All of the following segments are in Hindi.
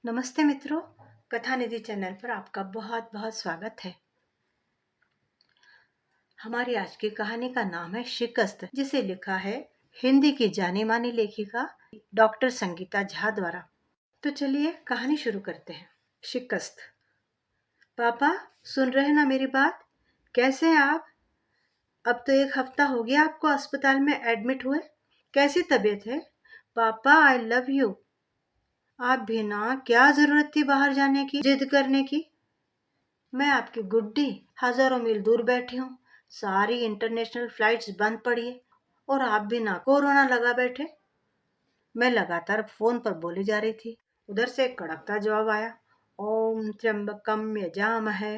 नमस्ते मित्रों, कथा निधि चैनल पर आपका बहुत बहुत स्वागत है। हमारी आज की कहानी का नाम है शिकस्त, जिसे लिखा है हिंदी की जानी मानी लेखिका डॉक्टर संगीता झा द्वारा। तो चलिए कहानी शुरू करते हैं। शिकस्त। पापा, सुन रहे हैं ना मेरी बात? कैसे हैं आप? अब तो एक हफ्ता हो गया आपको अस्पताल में एडमिट हुए। कैसी तबीयत है? पापा, आई लव यू। आप भी ना, क्या जरूरत थी बाहर जाने की, जिद करने की? मैं आपकी गुड्डी हजारों मील दूर बैठी हूँ। सारी इंटरनेशनल फ्लाइट्स बंद पड़ी है और आप भी ना कोरोना लगा बैठे। मैं लगातार फोन पर बोली जा रही थी। उधर से एक कड़कता जवाब आया, ओम त्र्यंबकम यजामहे।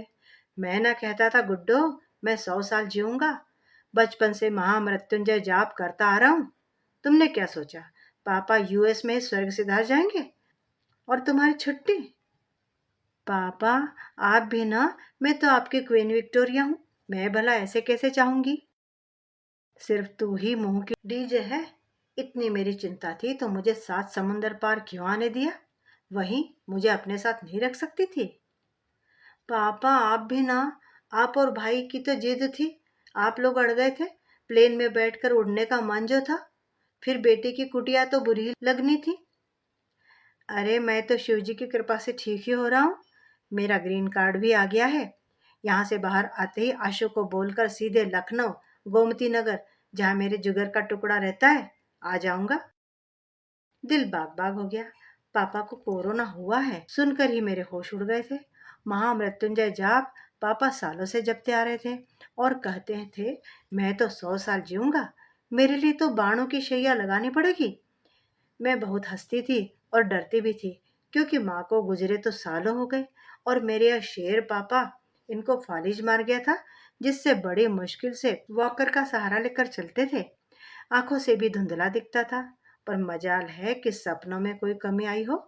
मैं ना कहता था गुड्डो, मैं 100 साल जीऊंगा। बचपन से महामृत्युंजय जाप करता आ रहा हूँ। तुमने क्या सोचा पापा यूएस में स्वर्ग सिधार जाएंगे और तुम्हारी छुट्टी? पापा, आप भी ना, मैं तो आपकी क्वीन विक्टोरिया हूँ। मैं भला ऐसे कैसे चाहूंगी? सिर्फ तू ही मुंह की डीजे है। इतनी मेरी चिंता थी तो मुझे 7 समुंदर पार क्यों आने दिया? वहीं मुझे अपने साथ नहीं रख सकती थी? पापा, आप भी ना, आप और भाई की तो जिद थी। आप लोग अड़ गए थे। प्लेन में बैठकर उड़ने का मन जो था। फिर बेटी की कुटिया तो बुरी लगनी थी। अरे मैं तो शिव जी की कृपा से ठीक ही हो रहा हूँ। मेरा ग्रीन कार्ड भी आ गया है। यहाँ से बाहर आते ही आशु को बोलकर सीधे लखनऊ, गोमती नगर, जहाँ मेरे जिगर का टुकड़ा रहता है, आ जाऊंगा। दिल बाग बाग हो गया। पापा को कोरोना हुआ है सुनकर ही मेरे होश उड़ गए थे। महामृत्युंजय जाप पापा सालों से जपते आ रहे थे और कहते थे मैं तो 100 साल जीऊंगा। मेरे लिए तो बाणों की शैया लगानी पड़ेगी। मैं बहुत हंसती थी और डरती भी थी, क्योंकि माँ को गुजरे तो सालों हो गए और मेरे यह शेर पापा, इनको फालिज मार गया था, जिससे बड़ी मुश्किल से वॉकर का सहारा लेकर चलते थे। आंखों से भी धुंधला दिखता था, पर मजाल है कि सपनों में कोई कमी आई हो।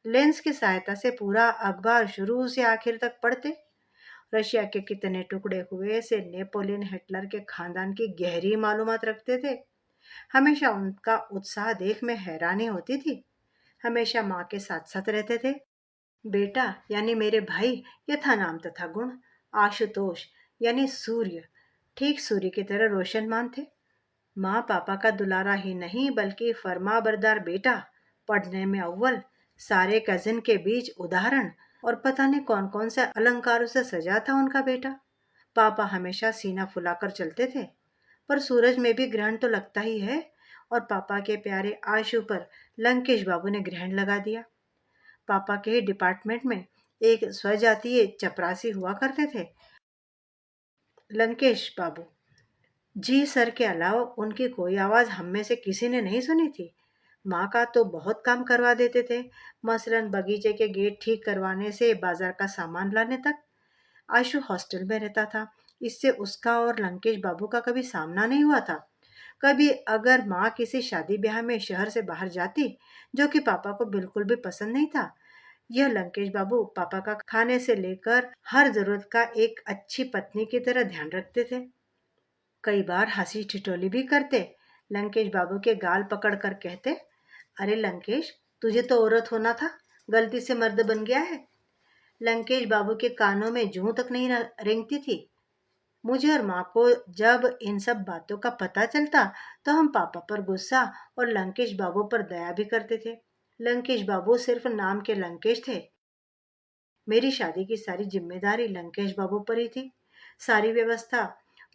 लेंस की सहायता से पूरा अखबार शुरू से आखिर तक पढ़ते। रशिया के कितने टुकड़े हुए से नेपोलियन हिटलर के खानदान की गहरी मालूमात रखते थे। हमेशा उनका उत्साह देख मैं हैरानी होती थी। हमेशा माँ के साथ साथ रहते थे। बेटा यानी मेरे भाई, यथा नाम तथा गुण। आशुतोष यानी सूर्य, ठीक सूर्य की तरह रोशनमान थे। माँ पापा का दुलारा ही नहीं बल्कि फर्मा बरदार बेटा, पढ़ने में अव्वल, सारे कजिन के बीच उदाहरण, और पता नहीं कौन कौन से अलंकारों से सजा था उनका बेटा। पापा हमेशा सीना फुलाकर चलते थे। पर सूरज में भी ग्रहण तो लगता ही है, और पापा के प्यारे आशु पर लंकेश बाबू ने ग्रहण लगा दिया। पापा के ही डिपार्टमेंट में एक स्वजातीय चपरासी हुआ करते थे, लंकेश बाबू जी सर के अलावा उनकी कोई आवाज हम में से किसी ने नहीं सुनी थी। माँ का तो बहुत काम करवा देते थे, मसलन बगीचे के गेट ठीक करवाने से बाजार का सामान लाने तक। आशु हॉस्टल में रहता था, इससे उसका और लंकेश बाबू का कभी सामना नहीं हुआ था। कभी अगर माँ किसी शादी ब्याह में शहर से बाहर जाती, जो कि पापा को बिल्कुल भी पसंद नहीं था, यह लंकेश बाबू पापा का खाने से लेकर हर जरूरत का एक अच्छी पत्नी की तरह ध्यान रखते थे। कई बार हंसी ठिठोली भी करते। लंकेश बाबू के गाल पकड़ कर कहते, अरे लंकेश, तुझे तो औरत होना था, गलती से मर्द बन गया है। लंकेश बाबू के कानों में जूं तक नहीं रेंगती थी। मुझे और माँ को जब इन सब बातों का पता चलता, तो हम पापा पर गुस्सा और लंकेश बाबू पर दया भी करते थे। लंकेश बाबू सिर्फ नाम के लंकेश थे। मेरी शादी की सारी जिम्मेदारी लंकेश बाबू पर ही थी। सारी व्यवस्था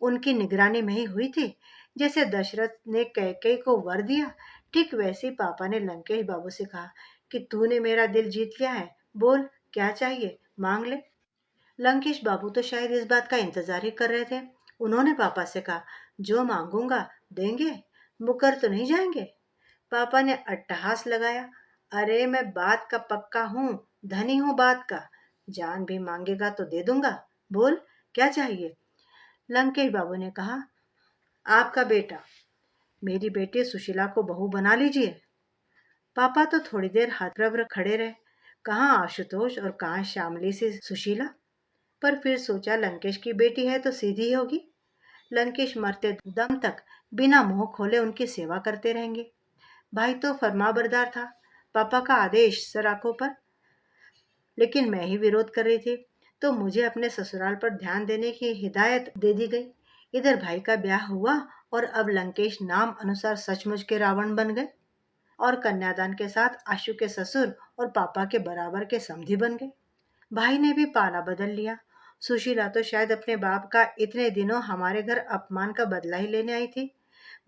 उनकी निगरानी में ही हुई थी। जैसे दशरथ ने कैकेयी को वर दिया, ठीक वैसे ही पापा ने लंकेश बाबू से कहा कि तूने मेरा दिल जीत लिया है, बोल क्या चाहिए, मांग ले। लंकेश बाबू तो शायद इस बात का इंतजार ही कर रहे थे। उन्होंने पापा से कहा, जो मांगूंगा देंगे, मुकर तो नहीं जाएंगे? पापा ने अट्टहास लगाया, अरे मैं बात का पक्का हूँ, धनी हूँ बात का। जान भी मांगेगा तो दे दूंगा, बोल क्या चाहिए। लंकेश बाबू ने कहा, आपका बेटा, मेरी बेटी सुशीला को बहू बना लीजिए। पापा तो थोड़ी देर हतप्रभ खड़े रहे। कहाँ आशुतोष और कहाँ श्यामली से सुशीला? पर फिर सोचा लंकेश की बेटी है तो सीधी ही होगी। लंकेश मरते दम तक बिना मुंह खोले उनकी सेवा करते रहेंगे। भाई तो फरमाबरदार था, पापा का आदेश सर आंखों पर। लेकिन मैं ही विरोध कर रही थी, तो मुझे अपने ससुराल पर ध्यान देने की हिदायत दे दी गई। इधर भाई का ब्याह हुआ और अब लंकेश नाम अनुसार सचमुच के रावण बन गए और कन्यादान के साथ आशु के ससुर और पापा के बराबर के समधी बन गए। भाई ने भी पाला बदल लिया। सुशीला तो शायद अपने बाप का इतने दिनों हमारे घर अपमान का बदला ही लेने आई थी।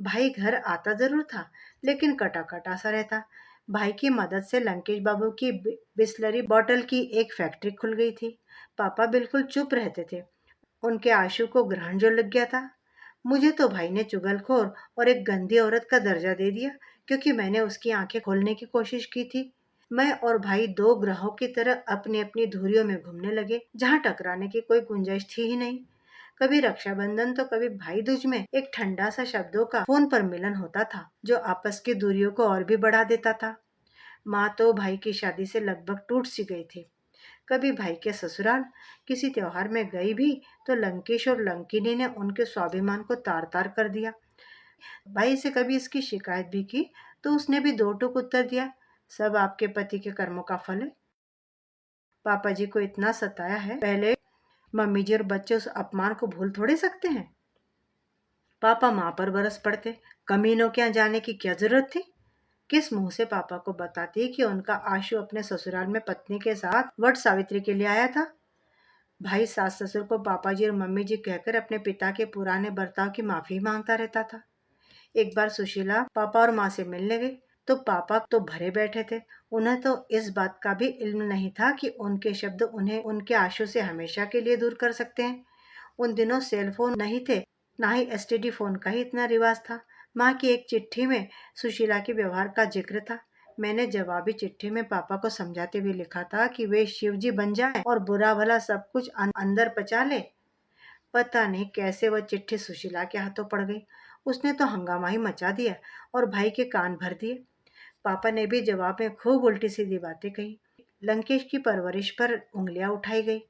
भाई घर आता जरूर था, लेकिन कटा कटा सा रहता। भाई की मदद से लंकेश बाबू की बिस्लरी बॉटल की एक फैक्ट्री खुल गई थी। पापा बिल्कुल चुप रहते थे। उनके आंसू को ग्रहण जो लग गया था। मुझे तो भाई ने चुगलखोर और एक गंदी औरत का दर्जा दे दिया, क्योंकि मैंने उसकी आंखें खोलने की कोशिश की थी। मैं और भाई दो ग्रहों की तरह अपनी अपनी धुरियों में घूमने लगे, जहां टकराने की कोई गुंजाइश थी ही नहीं। कभी रक्षाबंधन तो कभी भाई दूज में एक ठंडा सा शब्दों का फोन पर मिलन होता था, जो आपस की दूरियों को और भी बढ़ा देता था। माँ तो भाई की शादी से लगभग टूट सी गई थी। कभी भाई के ससुराल किसी त्योहार में गई भी, तो लंकेश और लंकिनी ने उनके स्वाभिमान को तार तार कर दिया। भाई से कभी इसकी शिकायत भी की, तो उसने भी दो टूक उत्तर दिया, सब आपके पति के कर्मों का फल है। पापा जी को इतना सताया है, पहले मम्मी जी और बच्चे उस अपमान को भूल थोड़े सकते हैं। पापा माँ पर बरस पड़ते, कमीनों के यहाँ जाने की क्या जरूरत थी। किस मुंह से पापा को बताती कि उनका आशु अपने ससुराल में पत्नी के साथ वट सावित्री के लिए आया था। भाई सास ससुर को पापा जी और मम्मी जी कहकर अपने पिता के पुराने बर्ताव की माफी मांगता रहता था। एक बार सुशीला पापा और माँ से मिलने गई, तो पापा तो भरे बैठे थे। उन्हें तो इस बात का भी इल्म नहीं था कि उनके शब्द उन्हें उनके आंसू से हमेशा के लिए दूर कर सकते हैं। उन दिनों सेल फोन नहीं थे, ना ही एसटीडी फोन का ही इतना रिवाज था। माँ की एक चिट्ठी में सुशीला के व्यवहार का जिक्र था। मैंने जवाबी चिट्ठी में पापा को समझाते हुए लिखा था कि वे शिवजी बन जाए और बुरा भला सब कुछ अंदर पचा ले। पता नहीं कैसे वह चिट्ठी सुशीला के हाथों पड़ गई। उसने तो हंगामा ही मचा दिया और भाई के कान भर दिए। पापा ने भी जवाब में खूब उल्टी सीधी बातें कही। लंकेश की परवरिश पर उंगलियां उठाई गई।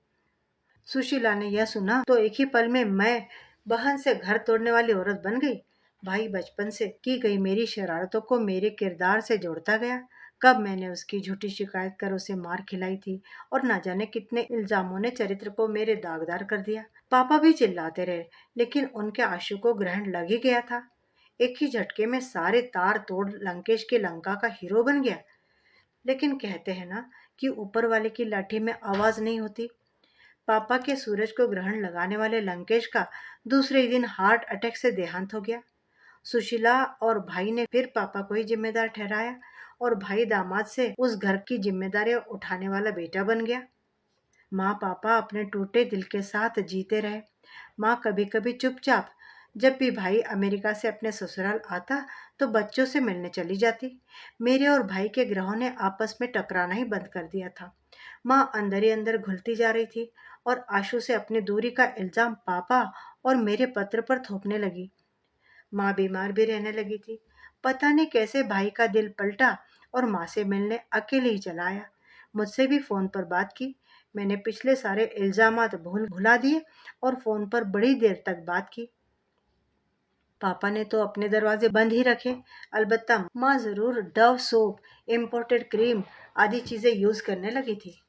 सुशीला ने यह सुना तो एक ही पल में मैं बहन से घर तोड़ने वाली औरत बन गई। भाई बचपन से की गई मेरी शरारतों को मेरे किरदार से जोड़ता गया। कब मैंने उसकी झूठी शिकायत कर उसे मार खिलाई थी, और न जाने कितने इल्जामों ने चरित्र को मेरे दागदार कर दिया। पापा भी चिल्लाते रहे, लेकिन उनके आंसू को ग्रहण लग ही गया था। एक ही झटके में सारे तार तोड़ लंकेश की लंका का हीरो बन गया। लेकिन कहते हैं ना कि ऊपर वाले की लाठी में आवाज नहीं होती। पापा के सूरज को ग्रहण लगाने वाले लंकेश का दूसरे ही दिन हार्ट अटैक से देहांत हो गया। सुशीला और भाई ने फिर पापा को ही जिम्मेदार ठहराया, और भाई दामाद से उस घर की जिम्मेदारी उठाने वाला बेटा बन गया। माँ पापा अपने टूटे दिल के साथ जीते रहे। माँ कभी कभी चुपचाप, जब भी भाई अमेरिका से अपने ससुराल आता, तो बच्चों से मिलने चली जाती। मेरे और भाई के ग्रहों ने आपस में टकराना ही बंद कर दिया था। माँ अंदर ही अंदर घुलती जा रही थी और आशु से अपनी दूरी का इल्जाम पापा और मेरे पत्र पर थोपने लगी। माँ बीमार भी रहने लगी थी। पता नहीं कैसे भाई का दिल पलटा और माँ से मिलने अकेले ही चला आया। मुझसे भी फोन पर बात की। मैंने पिछले सारे इल्जामात भुला दिए और फोन पर बड़ी देर तक बात की। पापा ने तो अपने दरवाजे बंद ही रखे। अलबत्ता माँ जरूर डव सोप, इम्पोर्टेड क्रीम आदि चीजें यूज करने लगी थी।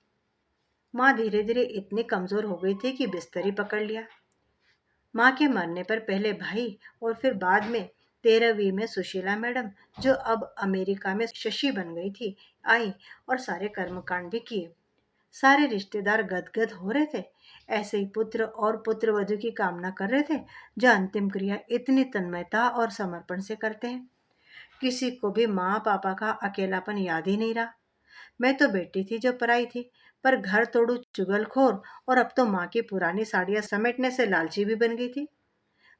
माँ धीरे धीरे इतनी कमजोर हो गई थी कि बिस्तर ही पकड़ लिया। माँ के मरने पर पहले भाई और फिर बाद में 13वीं में सुशीला मैडम, जो अब अमेरिका में शशि बन गई थी, आई और सारे कर्मकांड भी किए। सारे रिश्तेदार गदगद हो रहे थे। ऐसे ही पुत्र और पुत्र वधु की कामना कर रहे थे, जो अंतिम क्रिया इतनी तन्मयता और समर्पण से करते हैं। किसी को भी माँ पापा का अकेलापन याद ही नहीं रहा। मैं तो बेटी थी जो पराई थी, पर घर तोड़ू चुगलखोर, और अब तो माँ की पुरानी साड़ियाँ समेटने से लालची भी बन गई थी।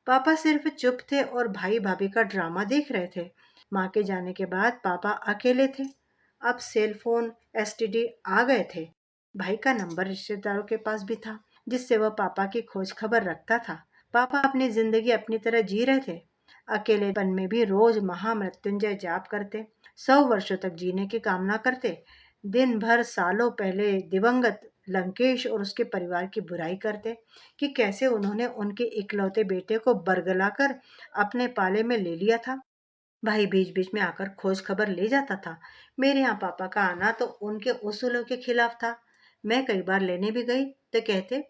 पापा सिर्फ चुप थे और भाई भाभी का ड्रामा देख रहे थे। माँ के जाने के बाद पापा अकेले थे। अब सेल फोन, एसटीडी आ गए थे। भाई का नंबर रिश्तेदारों के पास भी था, जिससे वह पापा की खोज खबर रखता था। पापा अपनी जिंदगी अपनी तरह जी रहे थे। अकेलेपन में भी रोज महामृत्युंजय जाप करते, 100 वर्षों तक जीने की कामना करते। दिन भर सालों पहले दिवंगत लंकेश और उसके परिवार की बुराई करते कि कैसे उन्होंने उनके इकलौते बेटे को बरगलाकर अपने पाले में ले लिया था। भाई बीच बीच में आकर खोज खबर ले जाता था। मेरे यहाँ पापा का आना तो उनके उसूलों के खिलाफ था। मैं कई बार लेने भी गई तो कहते,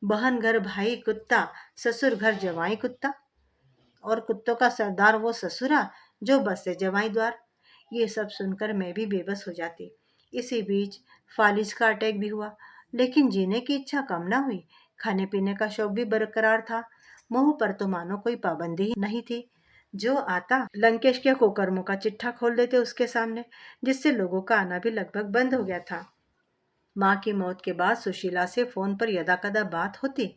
बहन घर भाई कुत्ता, ससुर घर जवाई कुत्ता, और कुत्तों का सरदार वो ससुरा जो बस से जवाई द्वार। ये सब सुनकर मैं भी बेबस हो जाती। इसी बीच फालिज का अटैक भी हुआ, लेकिन जीने की इच्छा कम ना हुई। खाने पीने का शौक भी बरकरार था। मुंह पर तो मानो कोई पाबंदी ही नहीं थी। जो आता लंकेश के कुकर्मों का चिट्ठा खोल देते उसके सामने, जिससे लोगों का आना भी लगभग बंद हो गया था। माँ की मौत के बाद सुशीला से फोन पर यदाकदा बात होती।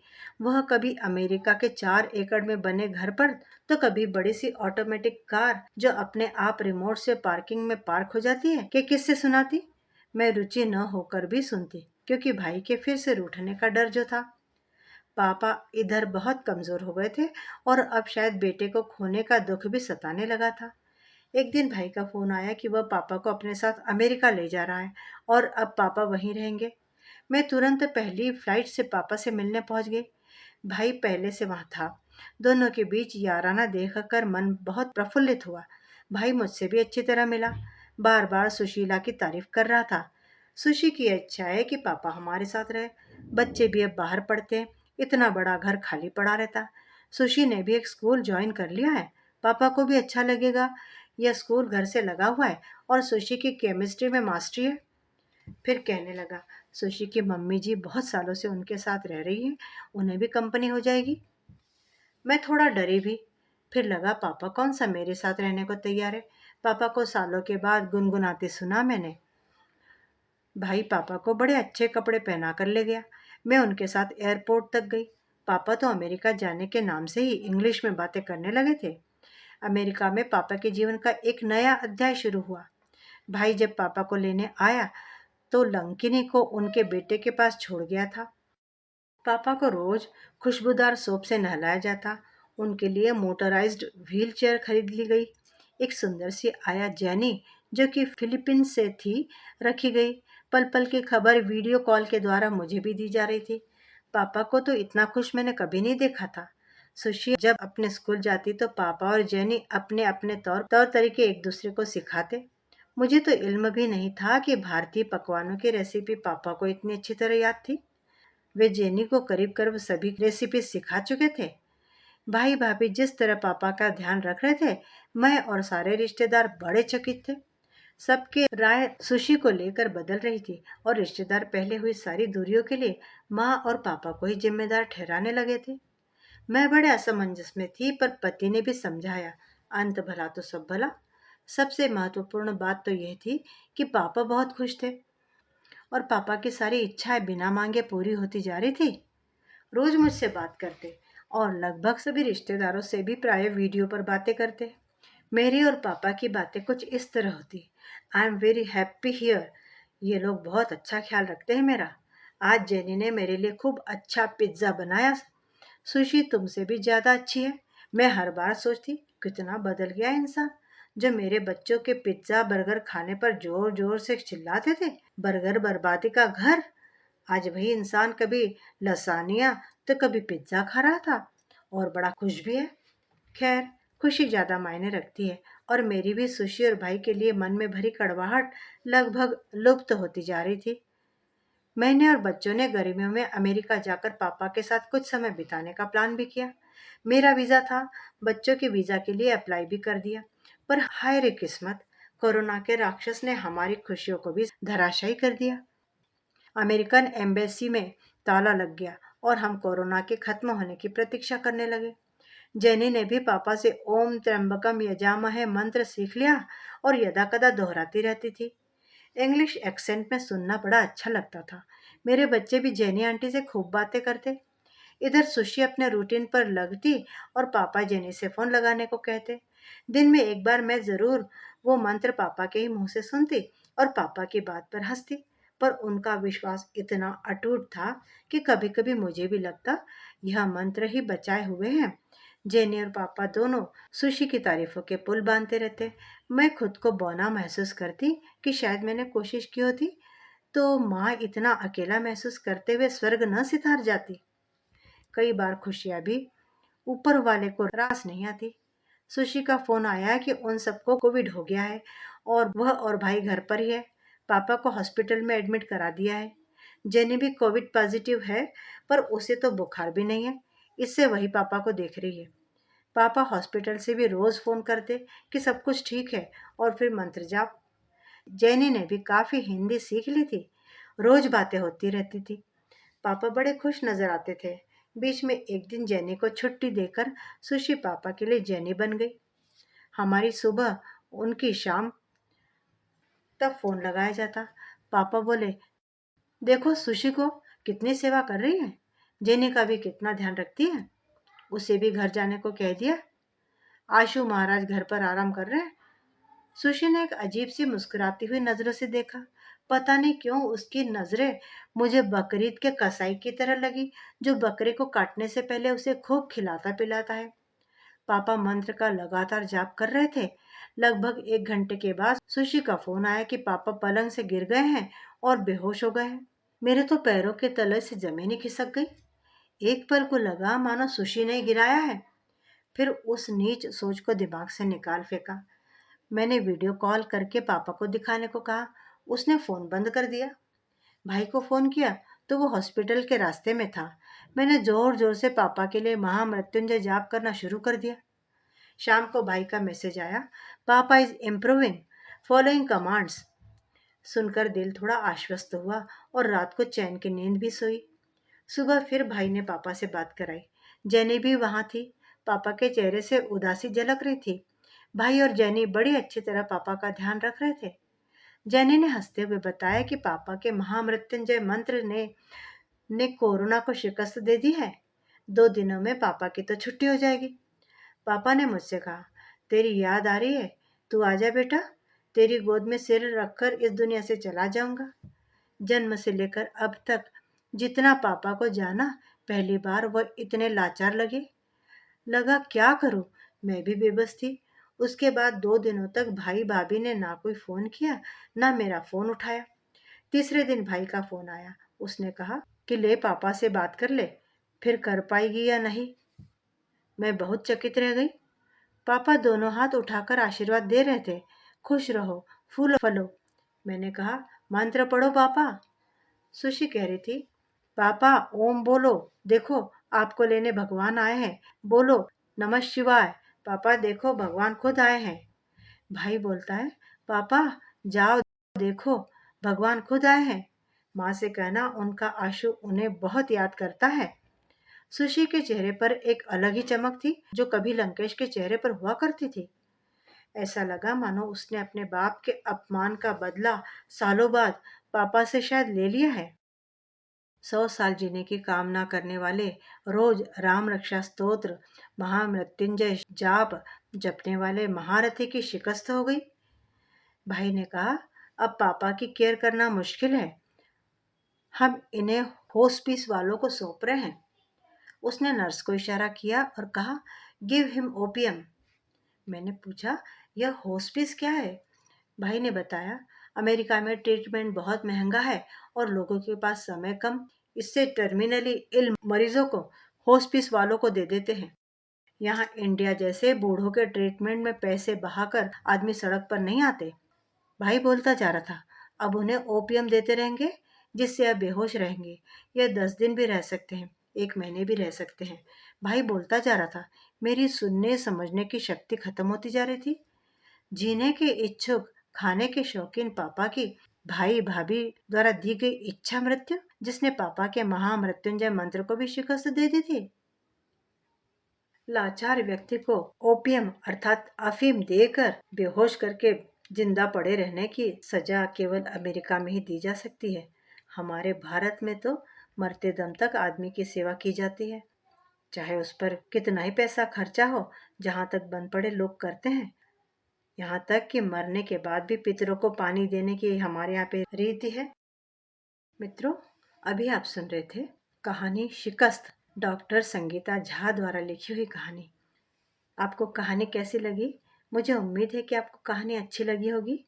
वह कभी अमेरिका के 4 एकड़ में बने घर पर, तो कभी बड़ी सी ऑटोमेटिक कार जो अपने आप रिमोट से पार्किंग में पार्क हो जाती है कि किससे सुनाती। मैं रुचि न होकर भी सुनती, क्योंकि भाई के फिर से रूठने का डर जो था। पापा इधर बहुत कमजोर हो गए थे, और अब शायद बेटे को खोने का दुख भी सताने लगा था। एक दिन भाई का फोन आया कि वह पापा को अपने साथ अमेरिका ले जा रहा है, और अब पापा वहीं रहेंगे। मैं तुरंत पहली फ्लाइट से पापा से मिलने पहुंच गई। भाई पहले से वहां था। दोनों के बीच याराना देखकर मन बहुत प्रफुल्लित हुआ। भाई मुझसे भी अच्छी तरह मिला, बार बार सुशीला की तारीफ कर रहा था। सुशी की इच्छा है कि पापा हमारे साथ रहे। बच्चे भी अब बाहर पढ़ते हैं, इतना बड़ा घर खाली पड़ा रहता। सुशी ने भी एक स्कूल ज्वाइन कर लिया है, पापा को भी अच्छा लगेगा। यह स्कूल घर से लगा हुआ है, और सुशी की केमिस्ट्री में मास्टरी है। फिर कहने लगा, सुशी की मम्मी जी बहुत सालों से उनके साथ रह रही हैं, उन्हें भी कंपनी हो जाएगी। मैं थोड़ा डरी भी। फिर लगा, पापा कौन सा मेरे साथ रहने को तैयार है। पापा को सालों के बाद गुनगुनाते सुना मैंने। भाई पापा को बड़े अच्छे कपड़े पहना कर ले गया। मैं उनके साथ एयरपोर्ट तक गई। पापा तो अमेरिका जाने के नाम से ही इंग्लिश में बातें करने लगे थे। अमेरिका में पापा के जीवन का एक नया अध्याय शुरू हुआ। भाई जब पापा को लेने आया तो लंकिनी को उनके बेटे के पास छोड़ गया था। पापा को रोज खुशबूदार सोप से नहलाया जाता। उनके लिए मोटराइज्ड व्हील चेयर खरीद ली गई। एक सुंदर सी आया जैनी, जो कि फिलीपींस से थी, रखी गई। पल पल की खबर वीडियो कॉल के द्वारा मुझे भी दी जा रही थी। पापा को तो इतना खुश मैंने कभी नहीं देखा था। सुशी जब अपने स्कूल जाती तो पापा और जेनी अपने अपने तौर तौर तरीके एक दूसरे को सिखाते। मुझे तो इल्म भी नहीं था कि भारतीय पकवानों की रेसिपी पापा को इतनी अच्छी तरह याद थी। वे जेनी को करीब करीब सभी रेसिपी सिखा चुके थे। भाई भाभी जिस तरह पापा का ध्यान रख रहे थे, मैं और सारे रिश्तेदार बड़े चकित थे। सबके राय सुशी को लेकर बदल रही थी, और रिश्तेदार पहले हुई सारी दूरियों के लिए माँ और पापा को ही जिम्मेदार ठहराने लगे थे। मैं बड़े असमंजस में थी, पर पति ने भी समझाया, अंत भला तो सब भला। सबसे महत्वपूर्ण बात तो यह थी कि पापा बहुत खुश थे, और पापा की सारी इच्छाएं बिना मांगे पूरी होती जा रही थी। रोज मुझसे बात करते, और लगभग सभी रिश्तेदारों से भी प्राय वीडियो पर बातें करते। मेरी और पापा की बातें कुछ इस तरह होती, I am very happy here, ये लोग बहुत अच्छा ख्याल रखते हैं मेरा। आज जेनी ने मेरे लिए खूब अच्छा पिज्ज़ा बनाया। सुशी तुमसे भी ज्यादा अच्छी है। मैं हर बार सोचती, कितना बदल गया इंसान। जो मेरे बच्चों के पिज्जा बर्गर खाने पर जोर जोर से चिल्लाते थे, बर्गर बर्बादी का घर, आज वही इंसान कभी लसानिया तो कभी पिज्जा खा रहा था, और बड़ा खुश भी है। खैर, खुशी ज्यादा मायने रखती है, और मेरी भी सुशी और भाई के लिए मन में भरी कड़वाहट लगभग लुप्त होती जा रही थी। मैंने और बच्चों ने गर्मियों में अमेरिका जाकर पापा के साथ कुछ समय बिताने का प्लान भी किया। मेरा वीजा था, बच्चों के वीजा के लिए अप्लाई भी कर दिया। पर हाय रे किस्मत, कोरोना के राक्षस ने हमारी खुशियों को भी धराशायी कर दिया। अमेरिकन एम्बेसी में ताला लग गया, और हम कोरोना के खत्म होने की प्रतीक्षा करने लगे। जेनी ने भी पापा से ओम त्र्यंबकम यजामहे मंत्र सीख लिया, और यदाकदा दोहराती रहती थी। इंग्लिश एक्सेंट में सुनना बड़ा अच्छा लगता था। मेरे बच्चे भी जेनी आंटी से खूब बातें करते। इधर सुशी अपने रूटीन पर लगती, और पापा जेनी से फोन लगाने को कहते। दिन में एक बार मैं जरूर वो मंत्र पापा के ही मुंह से सुनती, और पापा की बात पर हंसती। पर उनका विश्वास इतना अटूट था कि कभी कभी मुझे भी लगता, यह मंत्र ही बचाए हुए हैं। जेनी और पापा दोनों सुशी की तारीफों के पुल बांधते रहते। मैं खुद को बौना महसूस करती कि शायद मैंने कोशिश की होती तो माँ इतना अकेला महसूस करते हुए स्वर्ग न सिधार जाती। कई बार खुशियां भी ऊपर वाले को रास नहीं आती। सुशी का फोन आया कि उन सबको कोविड हो गया है, और वह और भाई घर पर ही है। पापा को हॉस्पिटल में एडमिट करा दिया है। जेनी भी कोविड पॉजिटिव है, पर उसे तो बुखार भी नहीं है। इससे वही पापा को देख रही है। पापा हॉस्पिटल से भी रोज फोन करते कि सब कुछ ठीक है, और फिर मंत्र जाप। जेनी ने भी काफी हिंदी सीख ली थी। रोज बातें होती रहती थी। पापा बड़े खुश नजर आते थे। बीच में एक दिन जेनी को छुट्टी देकर सुशी पापा के लिए जेनी बन गई। हमारी सुबह, उनकी शाम तब फोन लगाया जाता। पापा बोले, देखो सुशी को कितनी सेवा कर रही है, जेनी का भी कितना ध्यान रखती है। उसे भी घर जाने को कह दिया। आशु महाराज घर पर आराम कर रहे हैं। सुशी ने एक अजीब सी मुस्कुराती हुई नजरों से देखा। पता नहीं क्यों उसकी नजरें मुझे बकरीद के कसाई की तरह लगी, जो बकरे को काटने से पहले उसे खूब खिलाता पिलाता है। पापा मंत्र का लगातार जाप कर रहे थे। लगभग 1 घंटे के बाद सुशी का फोन आया कि पापा पलंग से गिर गए हैं और बेहोश हो गए हैं। मेरे तो पैरों के तले से जमीन ही खिसक गई। एक पल को लगा मानो सुशी ने ही गिराया है। फिर उस नीच सोच को दिमाग से निकाल फेंका। मैंने वीडियो कॉल करके पापा को दिखाने को कहा। उसने फोन बंद कर दिया। भाई को फोन किया तो वो हॉस्पिटल के रास्ते में था। मैंने जोर जोर से पापा के लिए महामृत्युंजय जाप करना शुरू कर दिया। शाम को भाई का मैसेज आया, पापा इज इम्प्रूविंग, फॉलोइंग कमांड्स। सुनकर दिल थोड़ा आश्वस्त हुआ और रात को चैन की नींद भी सोई। सुबह फिर भाई ने पापा से बात कराई। जेनी भी वहां थी। पापा के चेहरे से उदासी झलक रही थी। भाई और जेनी बड़ी अच्छी तरह पापा का ध्यान रख रहे थे। जेनी ने हंसते हुए बताया कि पापा के महामृत्युंजय मंत्र ने कोरोना को शिकस्त दे दी है। 2 दिनों में पापा की तो छुट्टी हो जाएगी। पापा ने मुझसे कहा, तेरी याद आ रही है, तू आजा बेटा, तेरी गोद में सिर रखकर इस दुनिया से चला जाऊंगा। जन्म से लेकर अब तक जितना पापा को जाना, पहली बार वह इतने लाचार लगा क्या करूं। मैं भी बेबस थी। उसके बाद 2 दिनों तक भाई भाभी ने ना कोई फोन किया, ना मेरा फोन उठाया। तीसरे दिन भाई का फोन आया। उसने कहा कि ले पापा से बात कर ले, फिर कर पाएगी या नहीं। मैं बहुत चकित रह गई। पापा दोनों हाथ उठाकर आशीर्वाद दे रहे थे। खुश रहो, फूलो फलो। मैंने कहा, मंत्र पढ़ो पापा। सुशी कह रही थी, पापा ओम बोलो, देखो आपको लेने भगवान आए हैं, बोलो नमः शिवाय। पापा देखो भगवान खुद आए हैं। भाई बोलता है, पापा जाओ देखो भगवान खुद आए हैं। माँ से कहना उनका आशु उन्हें बहुत याद करता है। सुशी के चेहरे पर एक अलग ही चमक थी, जो कभी लंकेश के चेहरे पर हुआ करती थी। ऐसा लगा मानो उसने अपने बाप के अपमान का बदला सालों बाद पापा से शायद ले लिया है। 100 साल जीने की कामना करने वाले रोज राम रक्षा स्तोत्र, महामृत्युंजय जाप जपने वाले महारथी की शिकस्त हो गई। भाई ने कहा, अब पापा की केयर करना मुश्किल है, हम इन्हें होस्पिस वालों को सौंप रहे हैं। उसने नर्स को इशारा किया और कहा, गिव हिम ओपियम। मैंने पूछा, यह होस्पिस क्या है? भाई ने बताया, अमेरिका में ट्रीटमेंट बहुत महंगा है और लोगों के पास समय कम, इससे टर्मिनली इल मरीजों को होस्पिस वालों को दे देते हैं। यहाँ इंडिया जैसे बूढ़ों के ट्रीटमेंट में पैसे बहाकर आदमी सड़क पर नहीं आते। भाई बोलता जा रहा था, अब उन्हें ओपियम देते रहेंगे, जिससे अब बेहोश रहेंगे। यह 10 दिन भी रह सकते हैं, 1 महीने भी रह सकते हैं। भाई बोलता जा रहा था। मेरी सुनने समझने की शक्ति खत्म होती जा रही थी। जीने के इच्छुक, खाने के शौकीन पापा की भाई भाभी द्वारा दी गई इच्छा मृत्यु, जिसने पापा के महामृत्युंजय मंत्र को भी शिकस्त दे दी थी। लाचार व्यक्ति को ओपियम अर्थात अफीम देकर बेहोश करके जिंदा पड़े रहने की सजा केवल अमेरिका में ही दी जा सकती है। हमारे भारत में तो मरते दम तक आदमी की सेवा की जाती है, चाहे उस पर कितना ही पैसा खर्चा हो। जहां तक बन पड़े लोग करते हैं। यहाँ तक कि मरने के बाद भी पितरों को पानी देने की हमारे यहाँ पे रीति है। मित्रों, अभी आप सुन रहे थे कहानी शिकस्त, डॉक्टर संगीता झा द्वारा लिखी हुई कहानी। आपको कहानी कैसी लगी? मुझे उम्मीद है कि आपको कहानी अच्छी लगी होगी।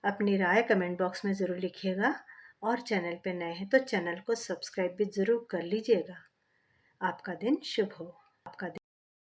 अपनी राय कमेंट बॉक्स में ज़रूर लिखिएगा और चैनल पे नए हैं तो चैनल को सब्सक्राइब भी ज़रूर कर लीजिएगा। आपका दिन शुभ हो। आपका दिन